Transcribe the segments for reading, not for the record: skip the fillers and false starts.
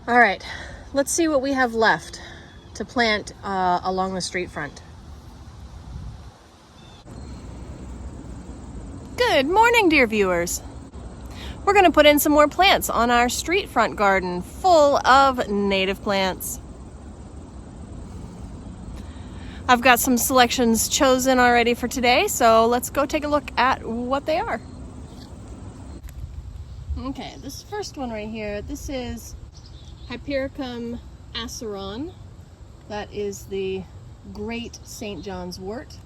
All right, let's see what we have left to plant along the street front. Good morning, dear viewers. We're going to put in some more plants on our street front garden full of native plants. I've got some selections chosen already for today, so let's go take a look at what they are. Okay, this first one right here, this is Hypericum aceron. That is the great St. John's wort.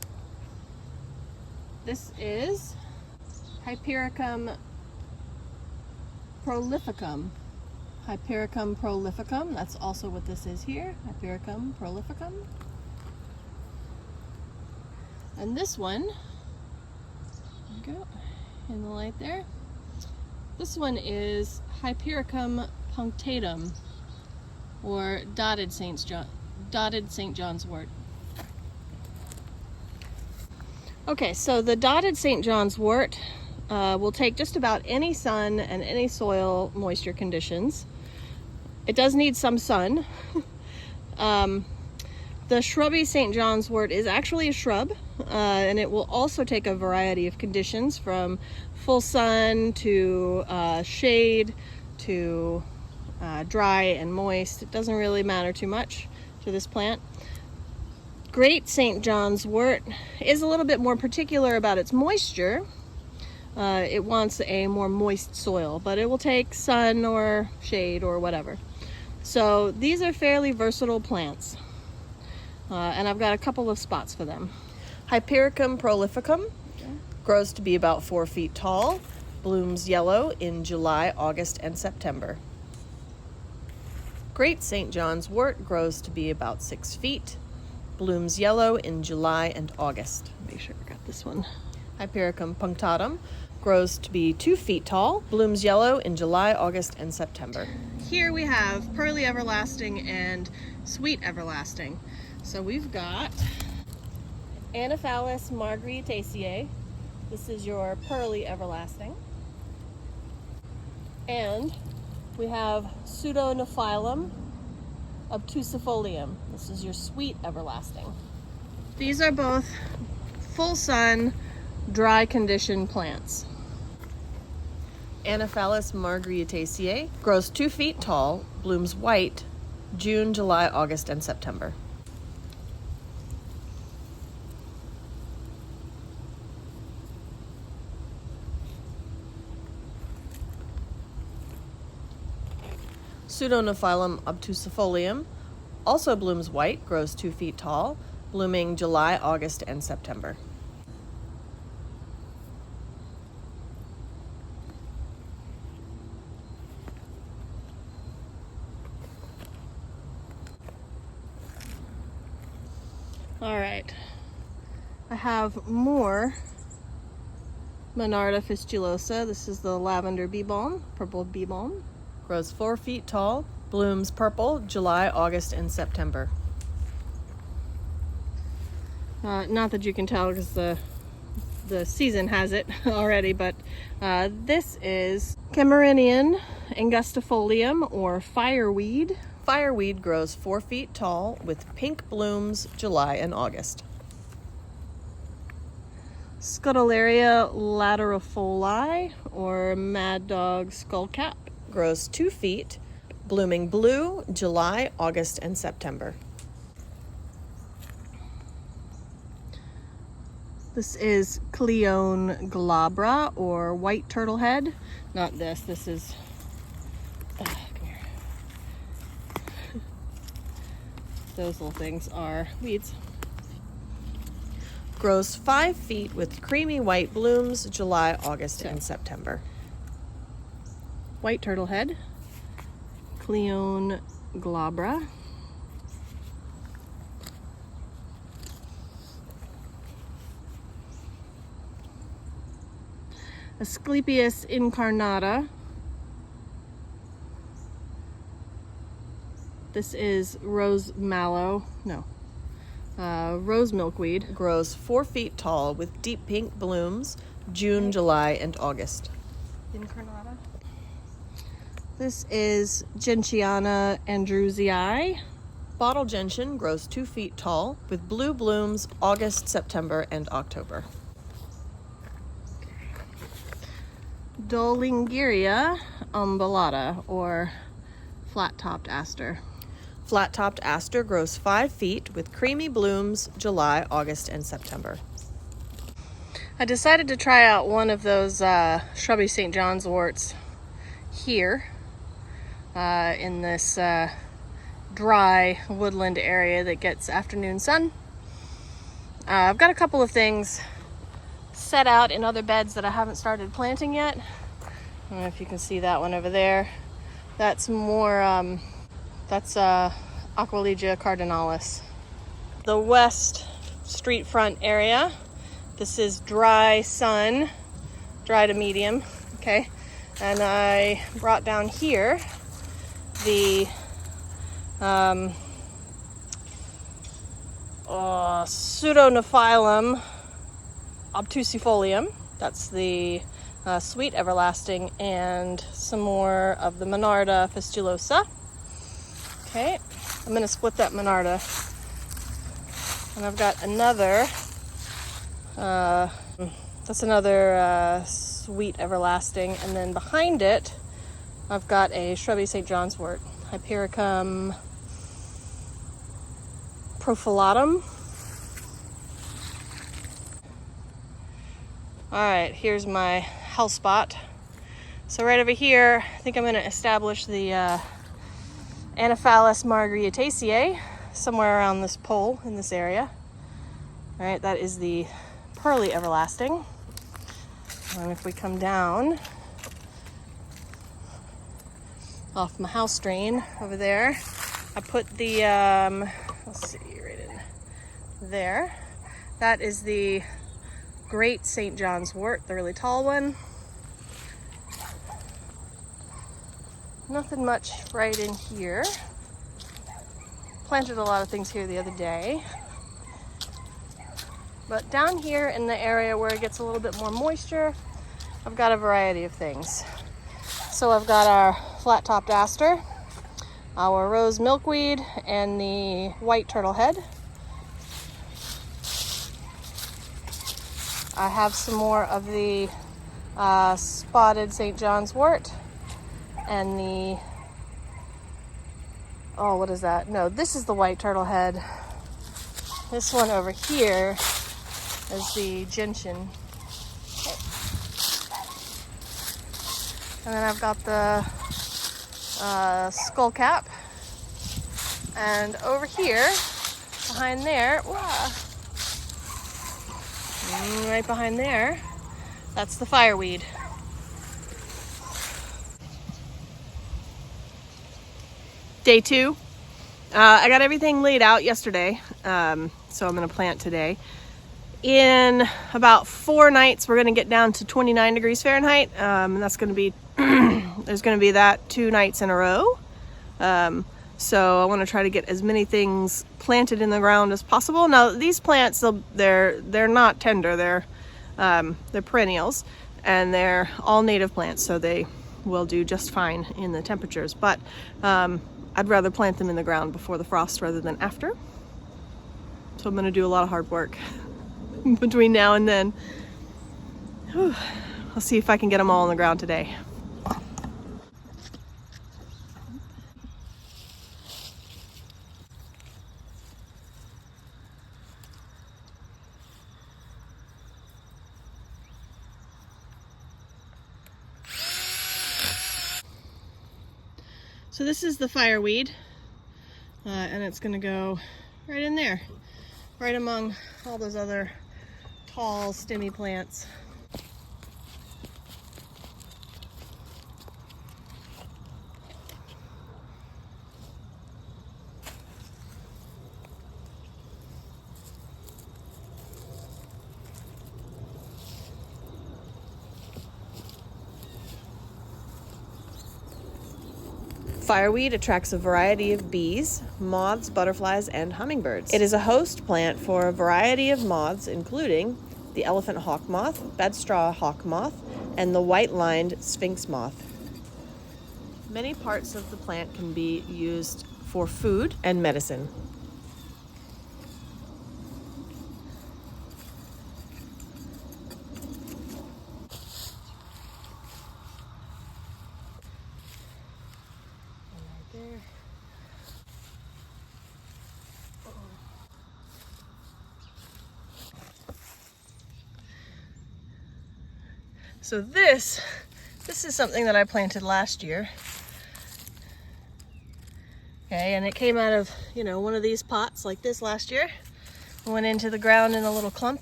This is Hypericum prolificum. Hypericum prolificum, that's also what this is here, Hypericum prolificum. And this one, there we go, in the light there. This one is Hypericum punctatum, or dotted St. John's wort. Okay, so the dotted St. John's wort will take just about any sun and any soil moisture conditions. It does need some sun. The shrubby St. John's wort is actually a shrub, and it will also take a variety of conditions from full sun to shade to dry and moist. It doesn't really matter too much to this plant. Great St. John's wort is a little bit more particular about its moisture. It wants a more moist soil, but it will take sun or shade or whatever. So these are fairly versatile plants. And I've got a couple of spots for them. Hypericum prolificum grows to be about 4 feet tall, blooms yellow in July, August, and September. Great St. John's wort grows to be about 6 feet, blooms yellow in July and August. Make sure I got this one. Hypericum punctatum grows to be 2 feet tall, blooms yellow in July, August, and September. Here we have Pearly Everlasting and Sweet Everlasting. So we've got Anaphalis margarietaceae. This is your Pearly Everlasting. And we have Pseudonophyllum obtusifolium. This is your Sweet Everlasting. These are both full sun, dry condition plants. Anaphalis margarietaceae grows 2 feet tall, blooms white, June, July, August, and September. Pseudonophyllum obtusifolium also blooms white, grows 2 feet tall, blooming July, August, and September. All right, I have more Monarda fistulosa. This is the lavender bee balm, purple bee balm. Grows 4 feet tall, blooms purple, July, August, and September. Not that you can tell because the season has it already, but this is Camerinian angustifolium, or fireweed. Fireweed grows 4 feet tall with pink blooms July and August. Scutellaria laterifoli, or mad dog skullcap, grows 2 feet, blooming blue July, August, and September. This is Cleone glabra, or white turtlehead. Not this, this is, come here. Those little things are weeds. Grows 5 feet with creamy white blooms July, August, and September. White turtlehead, Cleone glabra. Asclepias incarnata. This is rose mallow, rose milkweed. Grows 4 feet tall with deep pink blooms June, July, and August. Incarnata. This is Gentiana andrewsii. Bottle gentian grows 2 feet tall with blue blooms August, September, and October. Dullingeria umbellata, or flat-topped aster. Flat-topped aster grows 5 feet with creamy blooms July, August, and September. I decided to try out one of those shrubby St. John's worts here in this dry woodland area that gets afternoon sun. I've got a couple of things set out in other beds that I haven't started planting yet. I don't know if you can see that one over there. That's more, that's Aqualegia cardinalis. The west street front area. This is dry sun, dry to medium, okay? And I brought down here the Pseudonophyllum obtusifolium. That's the sweet everlasting, and some more of the Monarda fistulosa. Okay, I'm gonna split that Monarda. And I've got another, that's another sweet everlasting, and then behind it, I've got a shrubby St. John's wort, Hypericum profilatum. All right, here's my house spot. So right over here, I think I'm gonna establish the Anophyllus margaritaceae somewhere around this pole in this area. All right, that is the pearly everlasting. And if we come down off my house drain over there, I put the, let's see, right in there. That is the great St. John's wort, the really tall one. Nothing much right in here. Planted a lot of things here the other day. But down here in the area where it gets a little bit more moisture, I've got a variety of things. So I've got our flat-topped aster, our rose milkweed, and the white turtlehead. I have some more of the spotted St. John's wort, and the, oh, what is that? No, this is the white turtlehead. This one over here is the gentian. Okay. And then I've got the skullcap. And over here, behind there, right behind there, that's the fireweed. Day 2. I got everything laid out yesterday, so I'm gonna plant today. In about 4 nights, we're gonna get down to 29 degrees Fahrenheit, and that's gonna be, there's gonna be that 2 nights in a row. So I wanna try to get as many things planted in the ground as possible. Now these plants, they're not tender, they're perennials, and they're all native plants, so they will do just fine in the temperatures. But I'd rather plant them in the ground before the frost rather than after. So I'm gonna do a lot of hard work between now and then. Whew. I'll see if I can get them all on the ground today. So this is the fireweed, and it's gonna go right in there, right among all those other tall, stemmy plants. Fireweed attracts a variety of bees, moths, butterflies, and hummingbirds. It is a host plant for a variety of moths, including the elephant hawk moth, bedstraw hawk moth, and the white-lined sphinx moth. Many parts of the plant can be used for food and medicine. Right there. So this is something that I planted last year. Okay, and it came out of, one of these pots like this last year. Went into the ground in a little clump,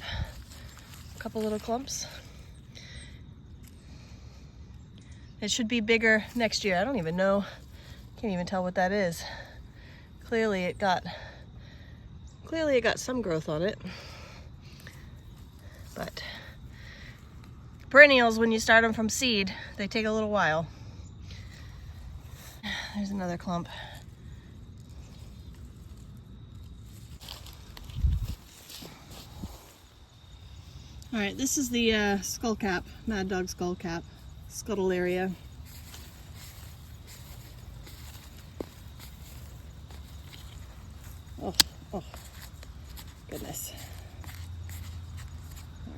a couple little clumps. It should be bigger next year. I don't even know, can't even tell what that is. Clearly it got some growth on it. But perennials, when you start them from seed, they take a little while. There's another clump. All right, this is the skullcap, Mad Dog skullcap, Scutellaria. Oh, goodness. There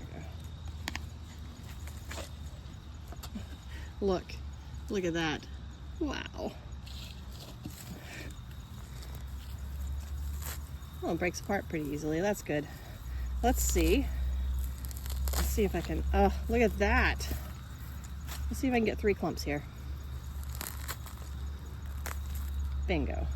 we go. Look at that. Wow. Oh, it breaks apart pretty easily. That's good. Let's see if I can, oh, look at that. Let's see if I can get 3 clumps here. Bingo.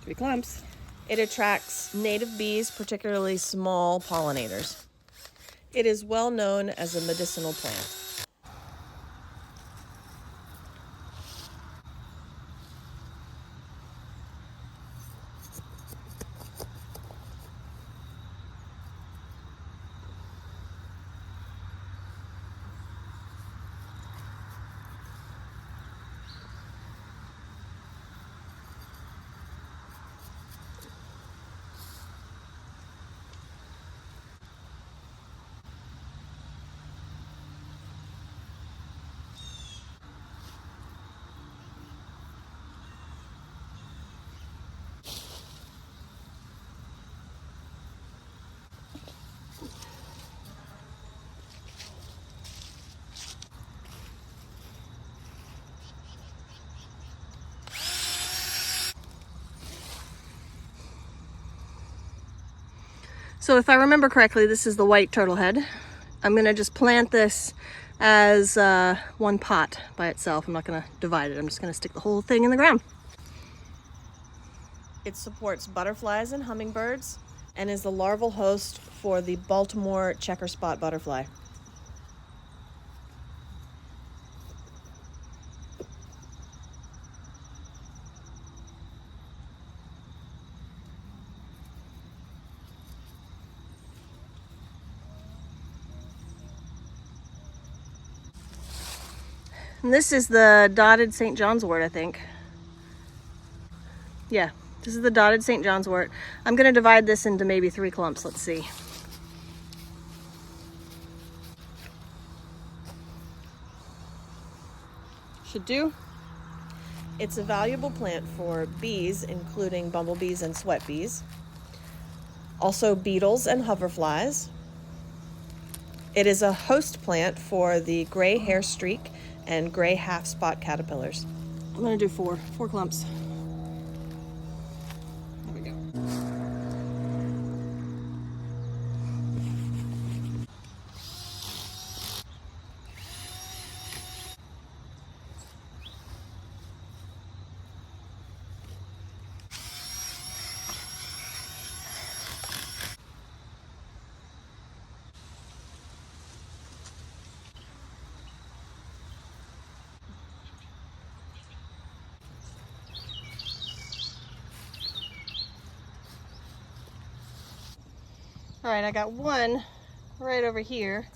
3 clumps. It attracts native bees, particularly small pollinators. It is well known as a medicinal plant. So if I remember correctly, this is the white turtle head. I'm gonna just plant this as one pot by itself. I'm not gonna divide it. I'm just gonna stick the whole thing in the ground. It supports butterflies and hummingbirds and is the larval host for the Baltimore checker spot butterfly. And this is the dotted St. John's wort, I think. Yeah, this is the dotted St. John's wort. I'm gonna divide this into maybe 3 clumps. Let's see. Should do. It's a valuable plant for bees, including bumblebees and sweat bees. Also beetles and hoverflies. It is a host plant for the gray hair streak and gray half-spot caterpillars. I'm gonna do 4 clumps. There we go. All right, I got one right over here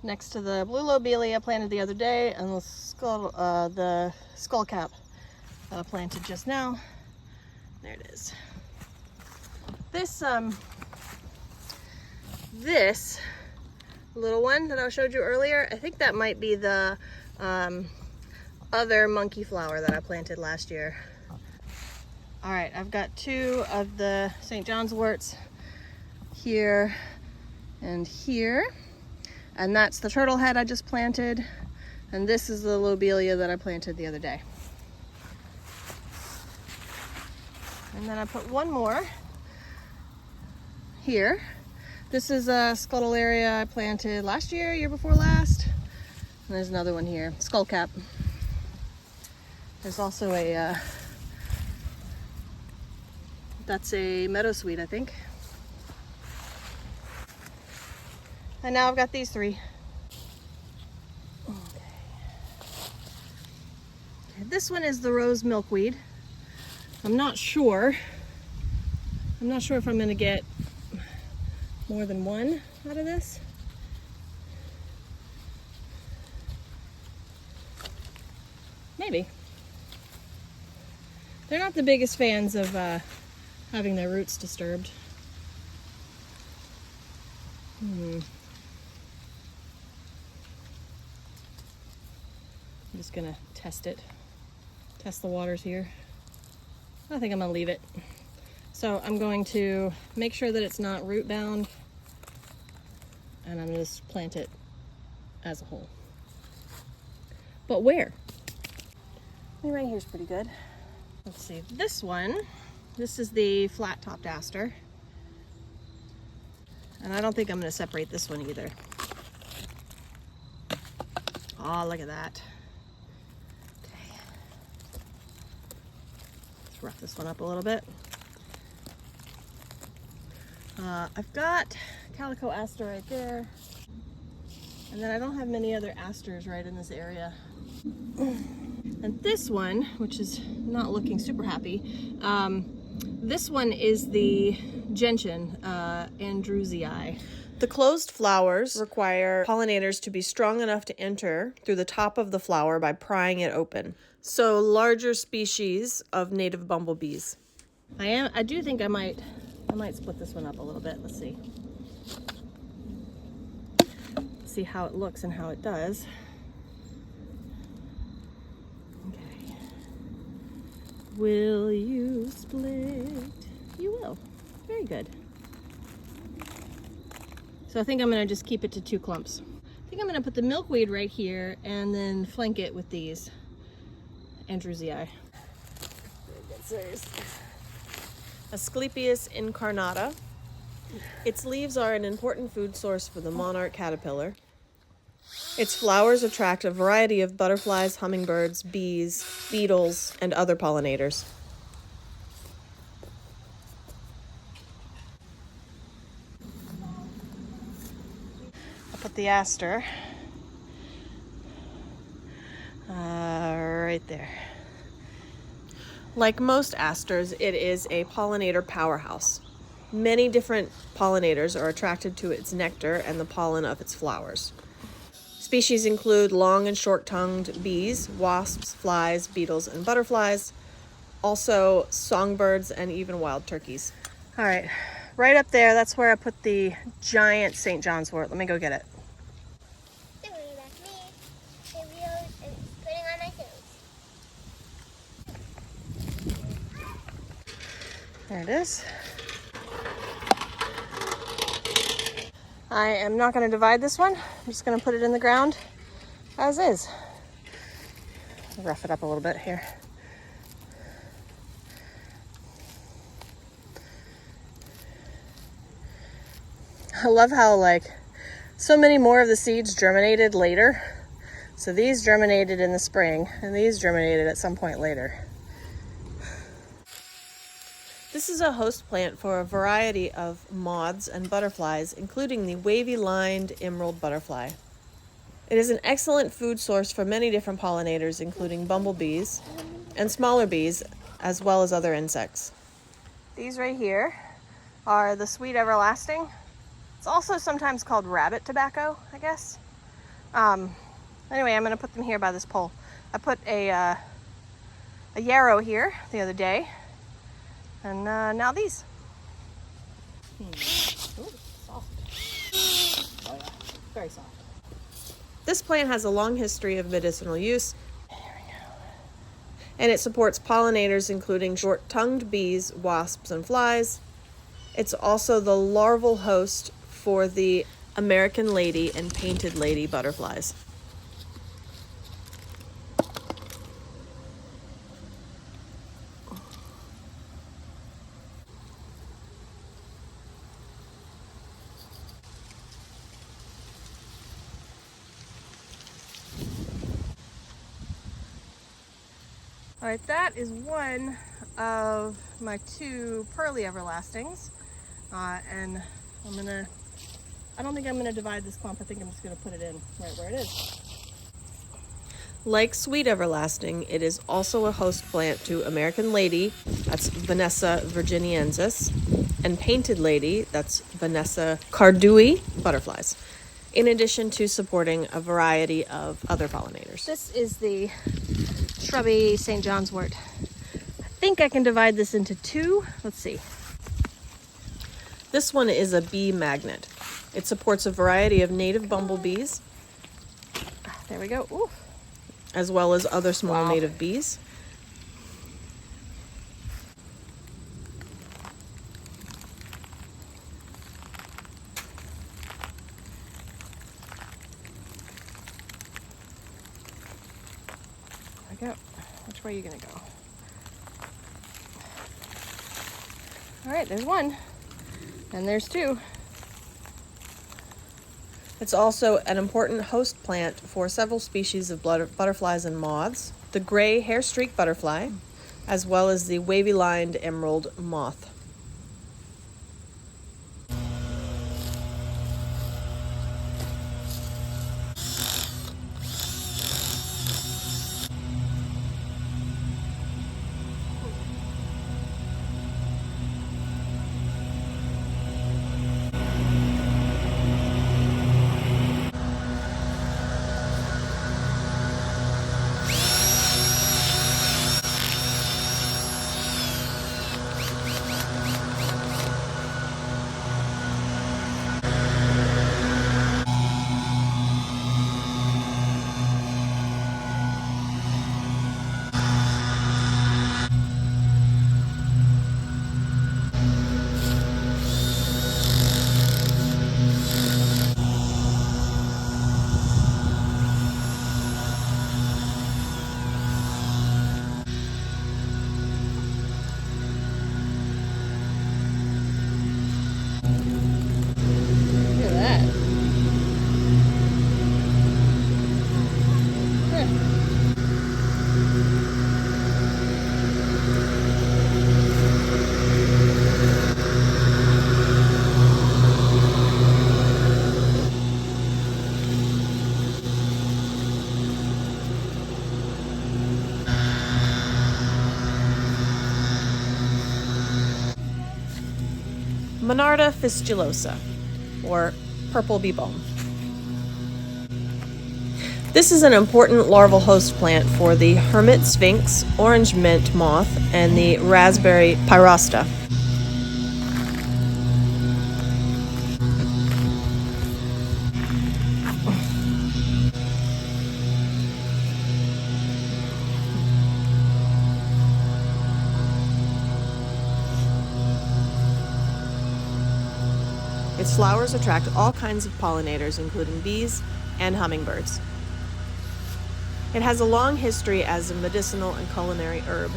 next to the blue lobelia planted the other day and the skull cap planted just now. There it is. This little one that I showed you earlier, I think that might be the other monkey flower that I planted last year. All right, I've got 2 of the St. John's worts here and here. And that's the turtle head I just planted. And this is the lobelia that I planted the other day. And then I put one more here. This is a scutellaria I planted last year before last. And there's another one here, skullcap. There's also a, that's a meadowsweet, I think. And now I've got these 3. Okay. This one is the rose milkweed. I'm not sure if I'm gonna get more than one out of this. Maybe. They're not the biggest fans of having their roots disturbed. I'm just gonna test the waters here. I think I'm gonna leave it. So I'm going to make sure that it's not root bound, and I'm gonna just plant it as a whole. But where? I mean, right here's pretty good. Let's see, this is the flat topped aster. And I don't think I'm gonna separate this one either. Oh, look at that. Okay. Let's rough this one up a little bit. I've got calico aster right there. And then I don't have many other asters right in this area. And this one, which is not looking super happy, this one is the gentian, Andrewsii. The closed flowers require pollinators to be strong enough to enter through the top of the flower by prying it open. So larger species of native bumblebees. I do think I might split this one up a little bit. Let's see. See how it looks and how it does. Okay. Will you split? You will. Very good. So I think I'm gonna just keep it to 2 clumps. I think I'm gonna put the milkweed right here and then flank it with these Andrewsii. Asclepias incarnata. Its leaves are an important food source for the monarch caterpillar. Its flowers attract a variety of butterflies, hummingbirds, bees, beetles, and other pollinators. I'll put the aster right there. Like most asters, it is a pollinator powerhouse. Many different pollinators are attracted to its nectar and the pollen of its flowers. Species include long and short-tongued bees, wasps, flies, beetles, and butterflies, also songbirds and even wild turkeys. All right, right up there, that's where I put the giant St. John's wort. Let me go get it. There it is. I am not going to divide this one. I'm just going to put it in the ground as is. Rough it up a little bit here. I love how so many more of the seeds germinated later. So these germinated in the spring and these germinated at some point later. This is a host plant for a variety of moths and butterflies, including the wavy-lined emerald butterfly. It is an excellent food source for many different pollinators, including bumblebees and smaller bees, as well as other insects. These right here are the sweet everlasting. It's also sometimes called rabbit tobacco, I guess. Anyway, I'm gonna put them here by this pole. I put a yarrow here the other day. And now these. Ooh, soft. Oh yeah, very soft. This plant has a long history of medicinal use. There we go. and it supports pollinators including short-tongued bees, wasps, and flies. It's also the larval host for the American lady and painted lady butterflies. All right, that is one of my 2 pearly everlastings. And I don't think I'm gonna divide this clump. I think I'm just gonna put it in right where it is. Like sweet everlasting, it is also a host plant to American lady, that's Vanessa virginiensis, and painted lady, that's Vanessa cardui butterflies, in addition to supporting a variety of other pollinators. This is the shrubby St. John's wort. I think I can divide this into 2. Let's see. This one is a bee magnet. It supports a variety of native bumblebees, There we go. Ooh. as well as other small Wow. native bees. There we go. Which way are you gonna go? All right, there's 1. And there's 2. It's also an important host plant for several species of butterflies and moths, the gray hair-streaked butterfly, as well as the wavy-lined emerald moth. Look at that. Monarda fistulosa, or purple bee balm. This is an important larval host plant for the hermit sphinx, orange mint moth, and the raspberry pyrosta. Its flowers attract all kinds of pollinators, including bees and hummingbirds. It has a long history as a medicinal and culinary herb.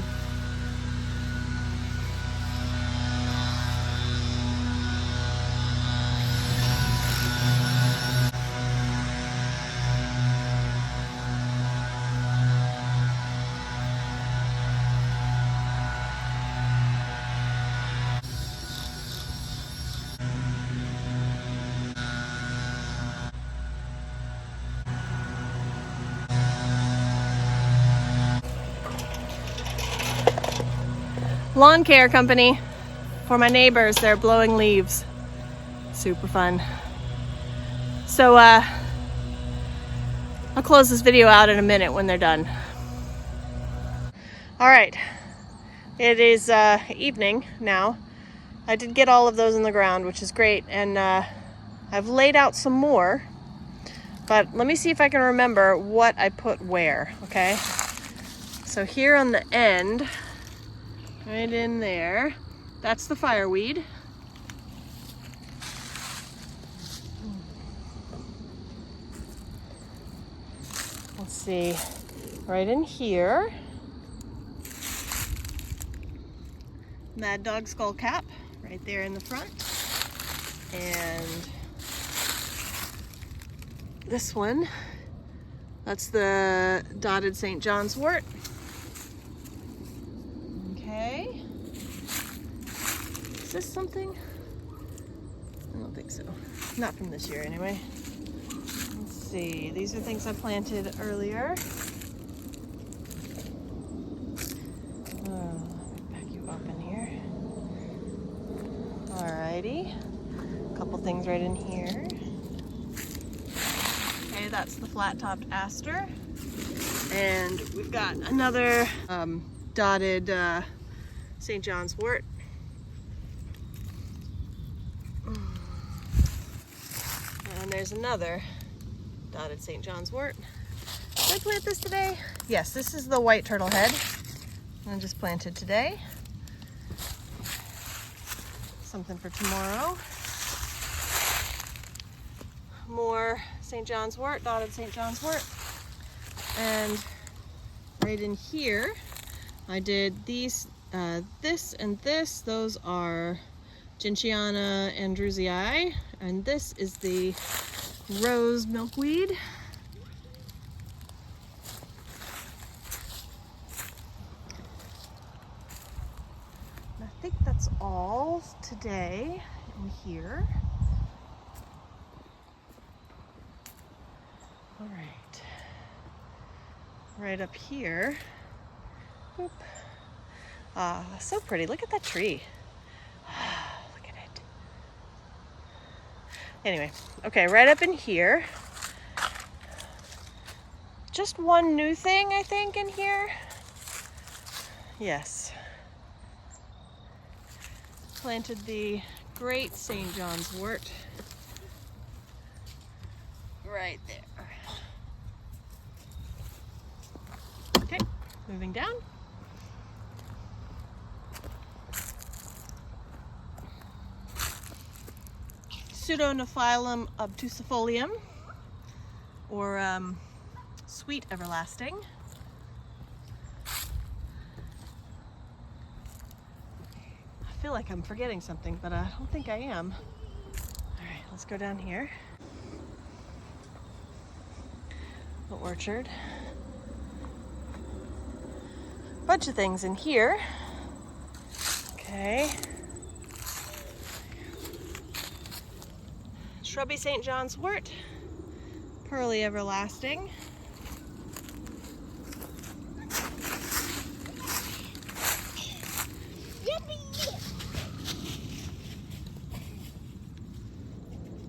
Lawn care company for my neighbors. They're blowing leaves. Super fun. So I'll close this video out in a minute when they're done. All right, it is evening now. I did get all of those in the ground, which is great, and I've laid out some more, but let me see if I can remember what I put where, okay? So here on the end, right in there, that's the fireweed. Let's see, right in here, Mad Dog Skullcap, right there in the front. And this one, that's the dotted St. John's wort. Okay. Is this something? I don't think so. Not from this year anyway. Let's see. These are things I planted earlier. Let me back you up in here. Alrighty. A couple things right in here. Okay, that's the flat-topped aster. And we've got another dotted St. John's wort. And there's another dotted St. John's wort. Did I plant this today? Yes, this is the white turtle head. I just planted today. Something for tomorrow. More St. John's wort, dotted St. John's wort. And right in here, I did these, this and this. Those are Gentiana andrewsii, and this is the rose milkweed. And I think that's all today in here. All right. Right up here. Boop. Ah, so pretty. Look at that tree. Look at it. Anyway, okay, right up in here. Just one new thing, I think, in here. Yes. Planted the great St. John's wort. Right there. Okay, moving down. Pseudonophyllum obtusifolium, or sweet everlasting. I feel like I'm forgetting something, but I don't think I am. All right, let's go down here. The orchard. Bunch of things in here. Okay. Shrubby St. John's wort, pearly everlasting.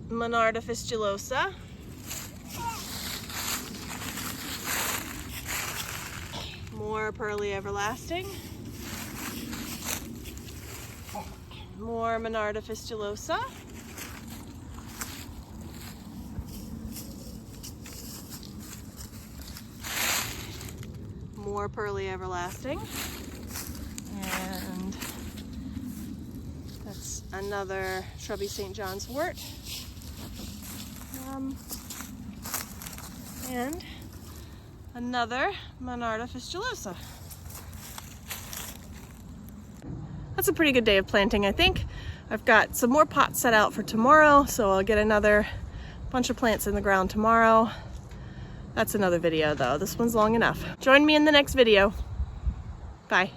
Monarda fistulosa. More pearly everlasting. More Monarda fistulosa. More pearly everlasting. And that's another shrubby St. John's wort. And another Monarda fistulosa. That's a pretty good day of planting, I think. I've got some more pots set out for tomorrow, so I'll get another bunch of plants in the ground tomorrow. That's another video though. This one's long enough. Join me in the next video. Bye.